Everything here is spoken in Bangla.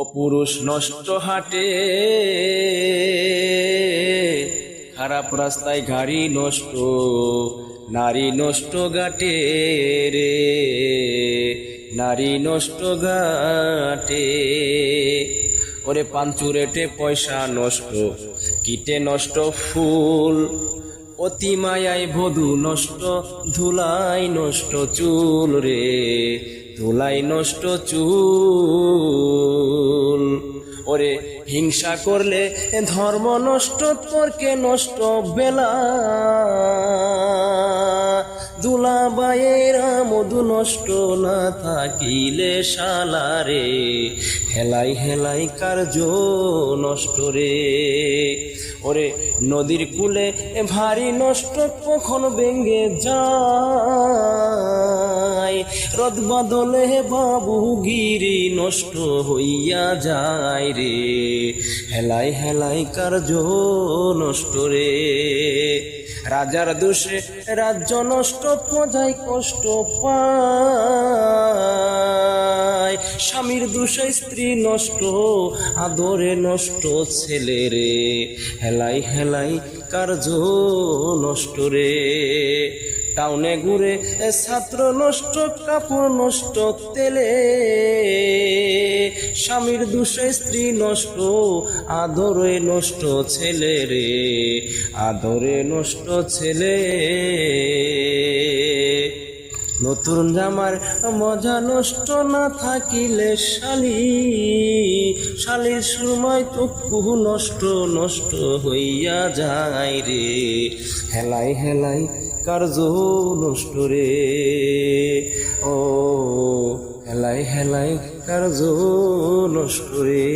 অপুরুষ নষ্ট হাটে, খারাপ রাস্তায় গাড়ি নষ্ট, নারী নষ্ট ঘাটে রে, নারী নষ্ট ঘাটে। ওরে পাঞ্চুরেটে পয়সা নষ্ট, কিটে নষ্ট ফুল, অতি মায়ায় বধূ নষ্ট, ধুলাই নষ্ট চুল রে, ধুলাই নষ্ট চুল। ওরে হিংসা করলে ধর্ম নষ্ট, তর্কে নষ্ট বেলা, দুলাবাইয়েরা মধু নষ্ট, না থাকিলে শালারে, হেলাই হেলাই কার্য নষ্ট রে। ওরে নদীর কূলে ভারী নষ্ট, কখন ভেঙ্গে যায়, রদ বাদলে বাবু গিরি নষ্ট হইয়া যায় রে, হেলাই হেলাই কার্য নষ্ট রে। রাজার দোষে রাজ্য নষ্ট, প্রজায় কষ্ট পায়, স্বামীর দোষে স্ত্রী নষ্ট, আদরে নষ্ট ছেলে রে, হেলাই হেলাই কার্য নষ্ট রে। টাউনে ঘুরে ছাত্র নষ্ট, কাপড় নষ্ট তেলে, স্বামীর দোষে স্ত্রী নষ্ট, আদরে নষ্ট ছেলে রে, আদরে নষ্ট ছেলে। নতুন জামার মজা নষ্ট, না থাকিলে শালি, শালির সুরমায় তক্কু নষ্ট, নষ্ট হইয়া যায় রে, হেলাই হেলাই কার্য নষ্ট রে। ও হেলাই হেলাই কার্য নষ্ট রে।